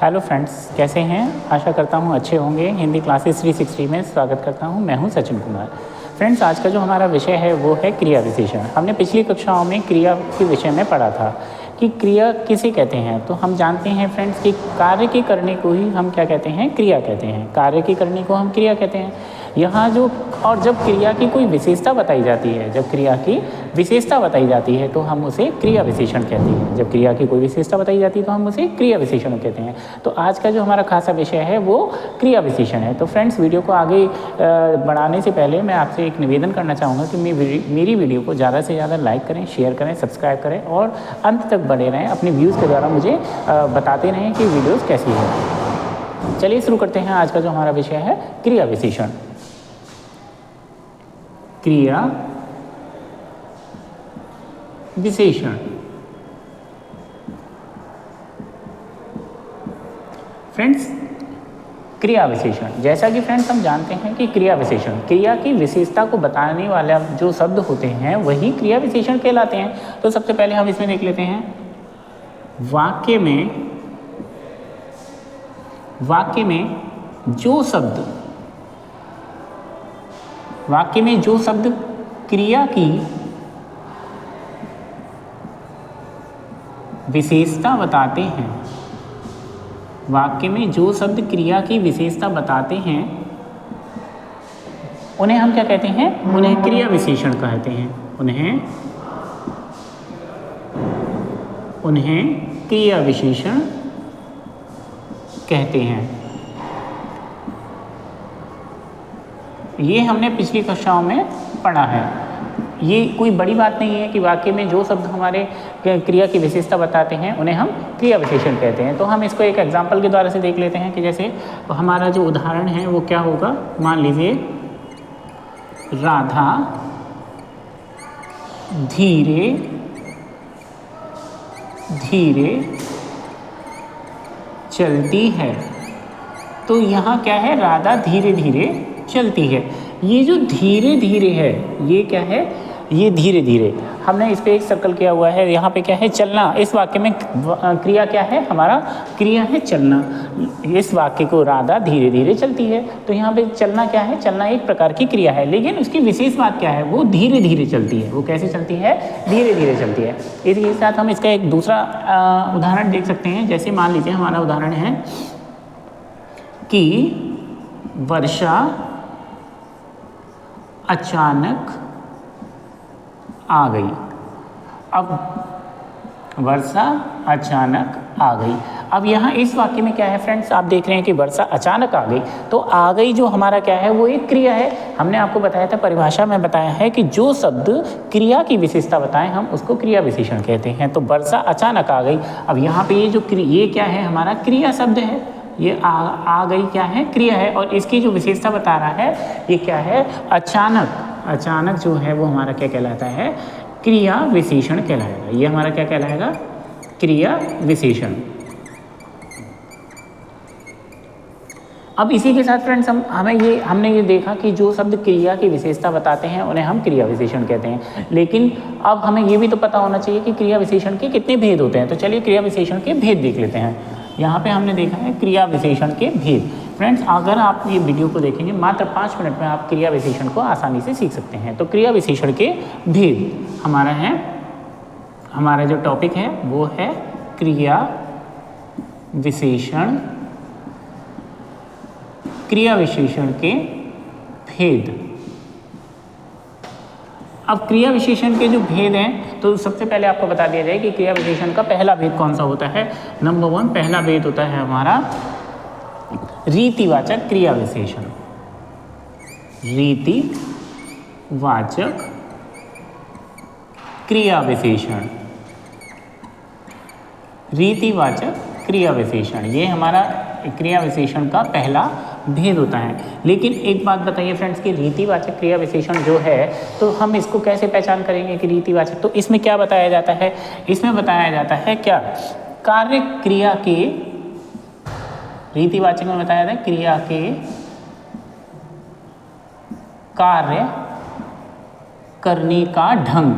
Hello friends, कैसे हैं? आशा करता हूँ अच्छे होंगे। हिंदी क्लासेस 360 में स्वागत करता हूँ। मैं हूँ सचिन कुमार। फ्रेंड्स, आज का जो हमारा विषय है वो है क्रिया विशेषण। हमने पिछली कक्षाओं में क्रिया के विषय में पढ़ा था कि क्रिया किसे कहते हैं। तो हम जानते हैं फ्रेंड्स कि कार्य के करने को ही हम क्या कहते हैं? क्रिया कहते हैं। कार्य के करने को हम क्रिया कहते हैं। यहाँ जो और जब क्रिया की कोई विशेषता बताई जाती है, जब क्रिया की विशेषता बताई जाती है तो हम उसे क्रिया विशेषण कहते हैं। जब क्रिया की कोई विशेषता बताई जाती है तो हम उसे क्रिया विशेषण कहते हैं। तो आज का जो हमारा खासा विषय है वो क्रिया विशेषण है। तो फ्रेंड्स, वीडियो को आगे बढ़ाने से पहले मैं आपसे एक निवेदन करना चाहूँगा कि मेरी वीडियो को ज़्यादा से ज़्यादा लाइक करें, शेयर करें, सब्सक्राइब करें और अंत तक बने रहें। अपने व्यूज़ के द्वारा मुझे बताते रहें कि वीडियोज़ कैसी है। चलिए शुरू करते हैं। आज का जो हमारा विषय है क्रिया विशेषण। क्रिया विशेषण। फ्रेंड्स, क्रिया विशेषण, जैसा कि फ्रेंड्स हम जानते हैं कि क्रिया विशेषण क्रिया की विशेषता को बताने वाला जो शब्द होते हैं वही क्रिया विशेषण कहलाते हैं। तो सबसे पहले हम इसमें देख लेते हैं वाक्य में जो शब्द क्रिया की विशेषता बताते हैं, वाक्य में जो शब्द क्रिया की विशेषता बताते हैं उन्हें हम क्या कहते हैं? उन्हें क्रिया विशेषण कहते हैं। उन्हें क्रिया विशेषण कहते हैं। ये हमने पिछली कक्षाओं में पढ़ा है। ये कोई बड़ी बात नहीं है कि वाक्य में जो शब्द हमारे क्रिया की विशेषता बताते हैं उन्हें हम क्रिया विशेषण कहते हैं। तो हम इसको एक एग्जाम्पल के द्वारा से देख लेते हैं कि जैसे हमारा जो उदाहरण है वो क्या होगा। मान लीजिए राधा धीरे धीरे चलती है। तो यहाँ क्या है? राधा धीरे धीरे चलती है। ये जो धीरे धीरे है ये क्या है? ये धीरे धीरे। हमने इस पे एक सर्कल किया हुआ है। यहाँ पे क्या है? चलना। इस वाक्य में क्रिया क्या है? हमारा क्रिया है चलना। इस वाक्य को राधा धीरे धीरे चलती है। तो यहाँ पे चलना क्या है? चलना एक प्रकार की क्रिया है, लेकिन उसकी विशेष बात क्या है? वो धीरे धीरे चलती है। वो कैसे चलती है? धीरे धीरे चलती है। इसी साथ हम इसका एक दूसरा उदाहरण देख सकते हैं। जैसे मान लीजिए हमारा उदाहरण है कि वर्षा अचानक आ गई। अब वर्षा अचानक आ गई। अब यहाँ इस वाक्य में क्या है फ्रेंड्स? आप देख रहे हैं कि वर्षा अचानक आ गई। तो आ गई जो हमारा क्या है? वो एक क्रिया है। हमने आपको बताया था, परिभाषा में बताया है कि जो शब्द क्रिया की विशेषता बताएं हम उसको क्रिया विशेषण कहते हैं। तो वर्षा अचानक आ गई। अब यहाँ पे ये क्या है? हमारा क्रिया शब्द है। ये आ गई क्या है? क्रिया है। और इसकी जो विशेषता बता रहा है ये क्या है? अचानक जो है वो हमारा क्या कहलाता है? क्रिया विशेषण कहलाएगा। ये हमारा क्या कहलाएगा? क्रिया विशेषण। अब इसी के साथ फ्रेंड्स हमने ये देखा कि जो शब्द क्रिया की विशेषता बताते हैं उन्हें हम क्रिया विशेषण कहते हैं। लेकिन अब हमें ये भी तो पता होना चाहिए कि क्रिया विशेषण के कितने भेद होते हैं। तो चलिए क्रिया विशेषण के भेद देख लेते हैं। यहाँ पे हमने देखा है क्रिया विशेषण के भेद। फ्रेंड्स, अगर आप ये वीडियो को देखेंगे मात्र 5 मिनट में आप क्रिया विशेषण को आसानी से सीख सकते हैं। तो क्रिया विशेषण के भेद हमारा जो टॉपिक है वो है क्रिया विशेषण के भेद। अब क्रिया विशेषण के जो भेद हैं तो सबसे पहले आपको बता दिया जाए कि क्रिया विशेषण का पहला भेद कौन सा होता है। नंबर 1 पहला भेद होता है हमारा रीतिवाचक क्रिया विशेषण। रीतिवाचक क्रिया विशेषण। रीतिवाचक क्रिया विशेषण ये हमारा क्रिया विशेषण का पहला भेद होता है। लेकिन एक बात बताइए फ्रेंड्स कि रीतिवाचक क्रिया विशेषण जो है तो हम इसको कैसे पहचान करेंगे कि रीतिवाचक? तो इसमें क्या बताया जाता है? इसमें बताया जाता है क्या? कार्य क्रिया के, रीतिवाचक में बताया जाता है क्रिया के कार्य करने का ढंग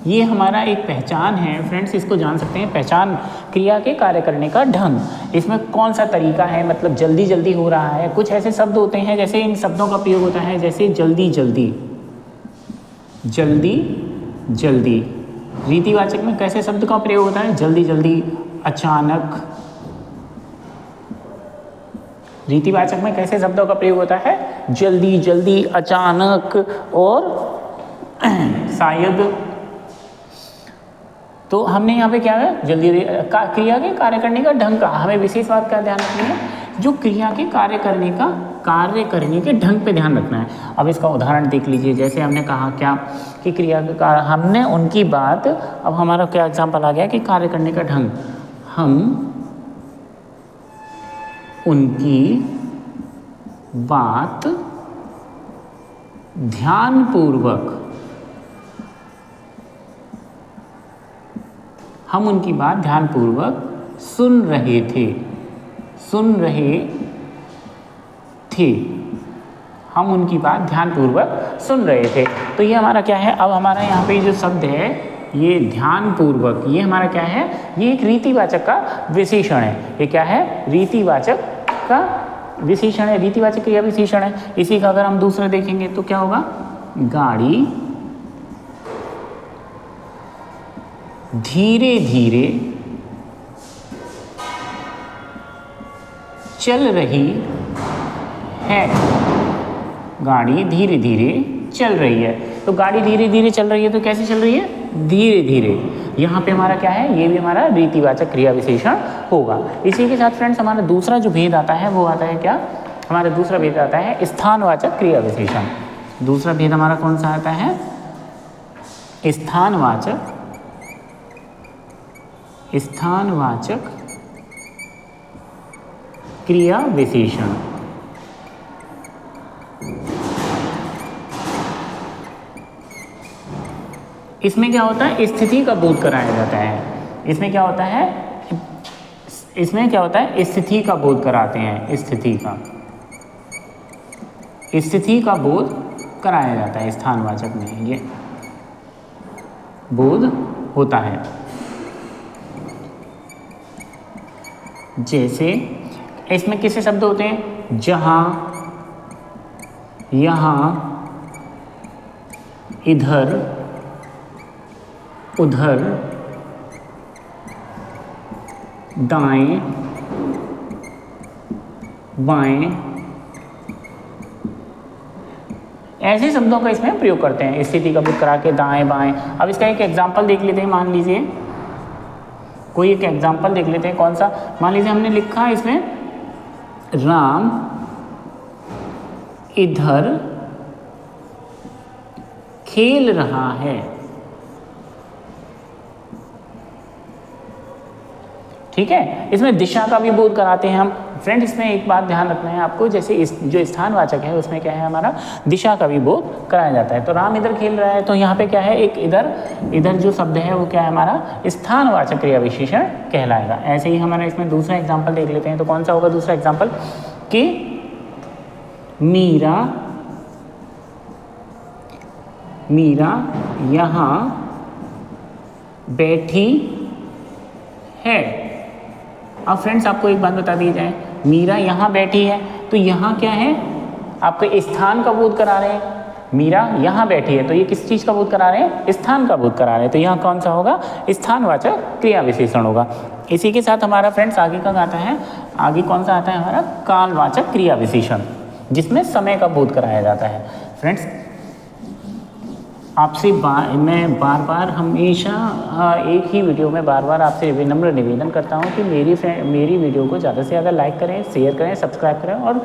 ये हमारा एक पहचान है फ्रेंड्स, इसको जान सकते हैं पहचान क्रिया के कार्य करने का ढंग। इसमें कौन सा तरीका है, मतलब जल्दी जल्दी हो रहा है। कुछ ऐसे शब्द होते हैं जैसे इन शब्दों का प्रयोग होता है जैसे जल्दी जल्दी, जल्दी जल्दी। रीतिवाचक में कैसे शब्द का प्रयोग होता है, जल्दी जल्दी, अचानक। रीतिवाचक में कैसे शब्दों का प्रयोग होता है, जल्दी जल्दी, अचानक और शायद। तो हमने यहाँ पे क्या है, जल्दी क्रिया के कार्य करने का ढंग का, हमें विशेष बात का ध्यान रखनी है, जो क्रिया के कार्य करने के ढंग पे ध्यान रखना है। अब इसका उदाहरण देख लीजिए, जैसे हमने कहा क्या कि क्रिया के कार्य, हमने उनकी बात, अब हमारा क्या एग्जाम्पल आ गया कि कार्य करने का ढंग, हम उनकी बात ध्यानपूर्वक, हम उनकी बात ध्यानपूर्वक सुन रहे थे, हम उनकी बात ध्यानपूर्वक सुन रहे थे। तो ये हमारा क्या है, अब हमारा यहाँ पे जो शब्द है ये ध्यानपूर्वक, ये हमारा क्या है, ये एक रीतिवाचक का विशेषण है। ये क्या है, रीतिवाचक का विशेषण है, रीतिवाचक क्रिया विशेषण है। इसी का अगर हम दूसरा देखेंगे तो क्या होगा, गाड़ी धीरे धीरे चल रही है, गाड़ी धीरे धीरे चल रही है। तो गाड़ी धीरे धीरे चल रही है तो कैसे चल रही है, धीरे धीरे। यहाँ पे हमारा क्या है, ये भी हमारा रीतिवाचक क्रिया विशेषण होगा। इसी के साथ फ्रेंड्स हमारा दूसरा जो भेद आता है वो आता है क्या, हमारा दूसरा भेद आता है स्थानवाचक क्रिया विशेषण। दूसरा भेद हमारा कौन सा आता है, स्थानवाचक क्रिया विशेषण। इसमें क्या होता है, स्थिति का बोध कराया जाता है। इसमें क्या होता है, स्थिति का बोध कराते हैं, स्थिति का बोध कराया जाता है। स्थानवाचक में ये बोध होता है। जैसे इसमें किससे शब्द होते हैं, जहां, यहां, इधर, उधर, दाएं, बाएं, ऐसे शब्दों का इसमें प्रयोग करते हैं, स्थिति का बोध करा के, दाएं बाएं। अब इसका एक एग्जाम्पल देख लेते हैं, मान लीजिए कोई एक एग्जाम्पल देख लेते हैं। कौन सा, मान लीजिए हमने लिखा इसमें राम इधर खेल रहा है, ठीक है। इसमें दिशा का भी बोध कराते हैं हम। फ्रेंड इसमें एक बात ध्यान रखना है आपको, जैसे इस जो स्थानवाचक है उसमें क्या है, हमारा दिशा का भी बोध कराया जाता है। तो राम इधर खेल रहा है, तो यहाँ पे क्या है, एक इधर जो शब्द है वो क्या है, हमारा स्थानवाचक क्रिया विशेषण कहलाएगा। ऐसे ही हमारा इसमें दूसरा एग्जाम्पल देख लेते हैं। तो कौन सा होगा दूसरा एग्जाम्पल, कि मीरा यहाँ बैठी है। अब फ्रेंड्स आपको एक बात बता दी जाए, मीरा यहाँ बैठी है, तो यहाँ क्या है, आपके स्थान का बोध करा रहे हैं। मीरा यहाँ बैठी है, तो ये किस चीज़ का बोध करा रहे हैं, स्थान का बोध करा रहे हैं। तो यहाँ कौन सा होगा, स्थानवाचक क्रिया विशेषण होगा। इसी के साथ हमारा फ्रेंड्स आगे का आता है, आगे कौन सा आता है हमारा, कालवाचक क्रिया विशेषण, जिसमें समय का बोध कराया जाता है। फ्रेंड्स आपसे मैं बार बार हमेशा एक ही वीडियो में बार बार आपसे विनम्र निवेदन करता हूं कि मेरी वीडियो को ज़्यादा से ज़्यादा लाइक करें, शेयर करें, सब्सक्राइब करें और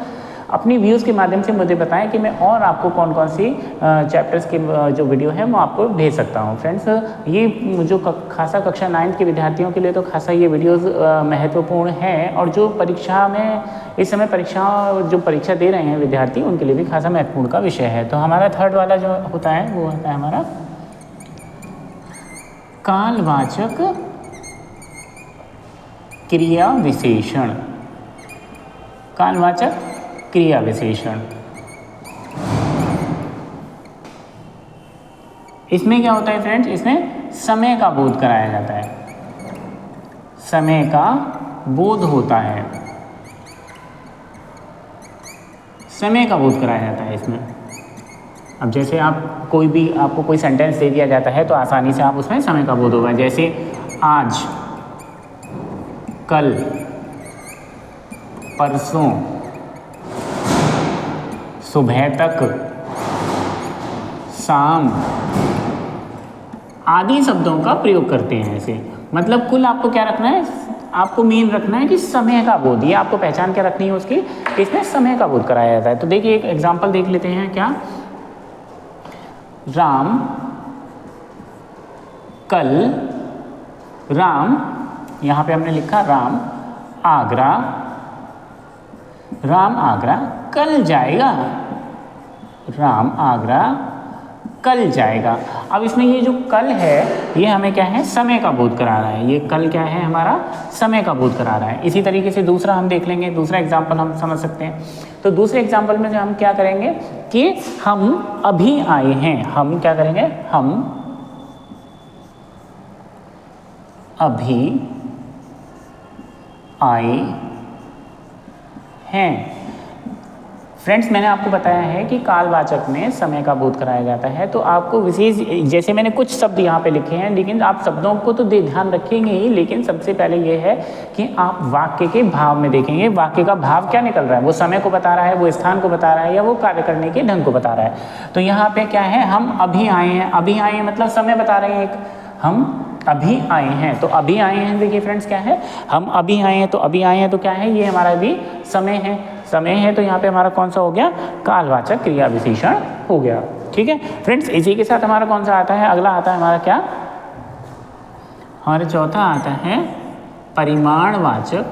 अपनी व्यूज़ के माध्यम से मुझे बताएं कि मैं और आपको कौन कौन सी चैप्टर्स के जो वीडियो है वो आपको भेज सकता हूं। फ्रेंड्स ये जो खासा कक्षा 9 के विद्यार्थियों के लिए तो खासा ये वीडियोज़ महत्वपूर्ण है, और जो परीक्षा में इस समय परीक्षा दे रहे हैं विद्यार्थी उनके लिए भी खासा महत्वपूर्ण का विषय है। तो हमारा थर्ड वाला जो होता है वो होता है हमारा कालवाचक क्रिया विशेषण। कालवाचक क्रिया विशेषण, इसमें क्या होता है फ्रेंड्स, इसमें समय का बोध कराया जाता है, समय का बोध होता है, समय का बोध कराया जाता है इसमें। अब जैसे आप आपको कोई सेंटेंस दे दिया जाता है तो आसानी से आप उसमें समय का बोध होगा। जैसे आज, कल, परसों, सुबह तक, शाम आदि शब्दों का प्रयोग करते हैं ऐसे। मतलब कुल आपको क्या रखना है, आपको मेन रखना है कि समय का बोध, ये आपको पहचान क्या रखनी है उसकी, इसमें समय का बोध कराया जाता है। तो देखिए एक एग्जांपल देख लेते हैं। क्या, राम कल, राम यहाँ पे हमने लिखा राम आगरा, राम आगरा कल जाएगा, राम आगरा कल जाएगा। अब इसमें ये जो कल है ये हमें क्या है, समय का बोध करा रहा है। ये कल क्या है, हमारा समय का बोध करा रहा है। इसी तरीके से दूसरा हम देख लेंगे, दूसरा एग्जांपल हम समझ सकते हैं। तो दूसरे एग्जांपल में जो हम क्या करेंगे कि हम अभी आए हैं, हम क्या करेंगे, हम अभी आए हैं। फ्रेंड्स, मैंने आपको बताया है कि कालवाचक में समय का बोध कराया जाता है। तो आपको विशेष, जैसे मैंने कुछ शब्द यहाँ पे लिखे हैं, लेकिन आप शब्दों को तो ध्यान रखेंगे ही, लेकिन सबसे पहले ये है कि आप वाक्य के भाव में देखेंगे, वाक्य का भाव क्या निकल रहा है, वो समय को बता रहा है, वो स्थान को बता रहा है, या वो कार्य करने के ढंग को बता रहा है। तो यहाँ पे क्या है, हम अभी आए हैं, अभी आए हैं मतलब समय बता रहे हैं एक, हम अभी आए हैं। तो अभी आए हैं, देखिए फ्रेंड्स क्या है, हम अभी आए हैं, तो अभी आए हैं तो क्या है, ये हमारा भी समय है, समय है। तो यहाँ पे हमारा कौन सा हो गया, कालवाचक क्रिया विशेषण हो गया। ठीक है फ्रेंड्स, इसी के साथ हमारा कौन सा आता है, अगला आता है हमारा क्या, हमारा चौथा आता है परिमाणवाचक,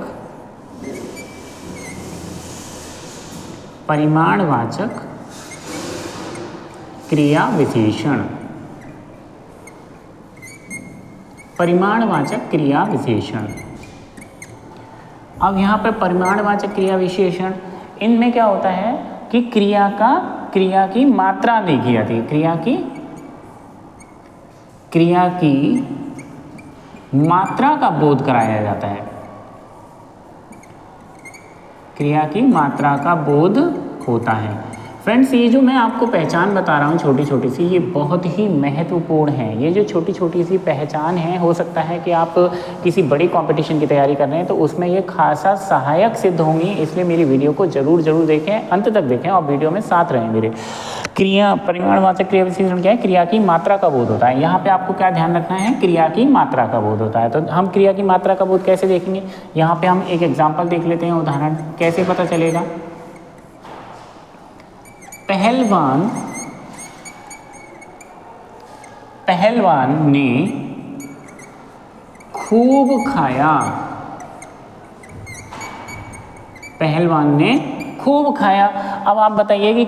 परिमाणवाचक क्रिया विशेषण, परिमाणवाचक क्रिया विशेषण। अब यहाँ पर परिमाणवाचक क्रिया विशेषण, इनमें क्या होता है कि क्रिया की मात्रा देखी जाती है, क्रिया की मात्रा का बोध कराया जाता है, क्रिया की मात्रा का बोध होता है। फ्रेंड्स, ये जो मैं आपको पहचान बता रहा हूँ छोटी छोटी सी, ये बहुत ही महत्वपूर्ण है। ये जो छोटी छोटी सी पहचान है, हो सकता है कि आप किसी बड़ी कंपटीशन की तैयारी कर रहे हैं तो उसमें ये खासा सहायक सिद्ध होंगी। इसलिए मेरी वीडियो को ज़रूर देखें, अंत तक देखें और वीडियो में साथ रहें मेरे। क्रिया, परिमाणवाचक क्रिया विशेषण क्या है, क्रिया की मात्रा का बोध होता है। यहाँ पर आपको क्या ध्यान रखना है, क्रिया की मात्रा का बोध होता है। तो हम क्रिया की मात्रा का बोध कैसे देखेंगे, यहाँ पर हम एक एग्जाम्पल देख लेते हैं, उदाहरण कैसे पता चलेगा। पहलवान ने खूब खाया, पहलवान ने खूब खाया। अब आप बताइए कि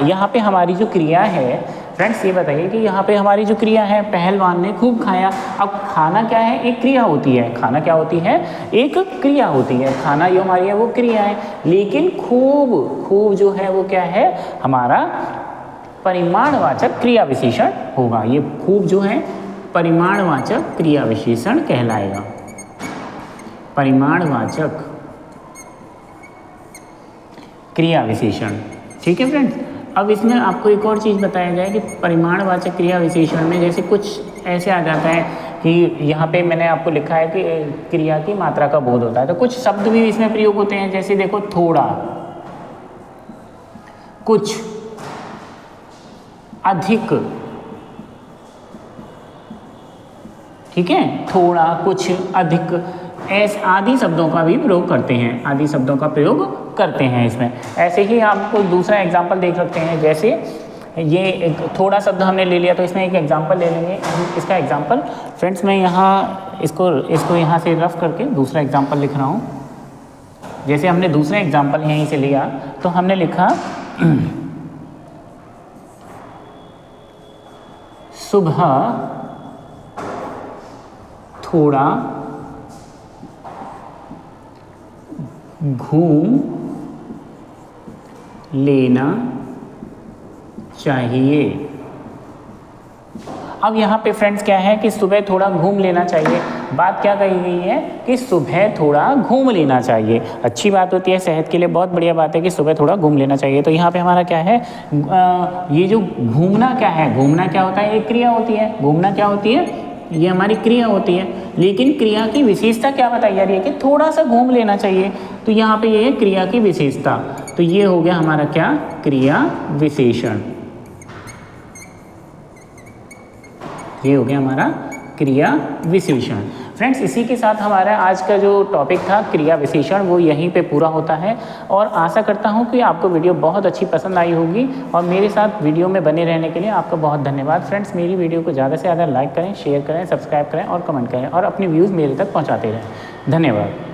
यहाँ पे हमारी जो क्रिया है, फ्रेंड्स ये बताइए कि यहाँ पे हमारी जो क्रिया है, पहलवान ने खूब खाया। अब खाना क्या है, एक क्रिया होती है, खाना क्या होती है, एक क्रिया होती है, खाना जो हमारी है वो क्रिया है। लेकिन खूब जो है वो क्या है, हमारा परिमाणवाचक क्रिया विशेषण होगा। ये खूब जो है परिमाणवाचक क्रिया विशेषण कहलाएगा, परिमाणवाचक क्रिया विशेषण। ठीक है फ्रेंड्स, अब इसमें आपको एक और चीज़ बताया जाए कि परिमाणवाचक क्रिया विशेषण में जैसे कुछ ऐसे आ जाता है कि यहाँ पे मैंने आपको लिखा है कि क्रिया की मात्रा का बोध होता है, तो कुछ शब्द भी इसमें प्रयोग होते हैं। जैसे देखो, थोड़ा, कुछ, अधिक। ठीक है, थोड़ा, कुछ, अधिक, ऐसे आदि शब्दों का भी प्रयोग करते हैं, आदि शब्दों का प्रयोग करते हैं इसमें। ऐसे ही आपको दूसरा एग्जाम्पल देख सकते हैं। जैसे ये एक थोड़ा शब्द हमने ले लिया, तो इसमें एक एग्जाम्पल ले लेंगे। इसका एग्जाम्पल फ्रेंड्स मैं यहाँ इसको यहाँ से रफ करके दूसरा एग्जाम्पल लिख रहा हूँ। जैसे हमने दूसरा एग्जाम्पल यहीं से लिया, तो हमने लिखा सुबह थोड़ा घूम लेना चाहिए। अब यहाँ पे फ्रेंड्स क्या है कि सुबह थोड़ा घूम लेना चाहिए। बात क्या कही गई है कि सुबह थोड़ा घूम लेना चाहिए। अच्छी बात होती है, सेहत के लिए बहुत बढ़िया बात है कि सुबह थोड़ा घूम लेना चाहिए। तो यहाँ पे हमारा क्या है, ये जो घूमना क्या है, घूमना क्या होता है, एक क्रिया होती है। घूमना क्या होती है, ये हमारी क्रिया होती है। लेकिन क्रिया की विशेषता क्या बताई जा रही है कि थोड़ा सा घूम लेना चाहिए। तो यहाँ पे ये है क्रिया की विशेषता। तो ये हो गया हमारा क्या, क्रिया विशेषण। ये हो गया हमारा क्रिया विशेषण। फ्रेंड्स, इसी के साथ हमारा आज का जो टॉपिक था क्रिया विशेषण वो यहीं पे पूरा होता है। और आशा करता हूँ कि आपको वीडियो बहुत अच्छी पसंद आई होगी। और मेरे साथ वीडियो में बने रहने के लिए आपका बहुत धन्यवाद। फ्रेंड्स, मेरी वीडियो को ज़्यादा से ज़्यादा लाइक करें, शेयर करें, सब्सक्राइब करें और कमेंट करें और अपने व्यूज़ मेरे तक पहुँचाते रहें। धन्यवाद।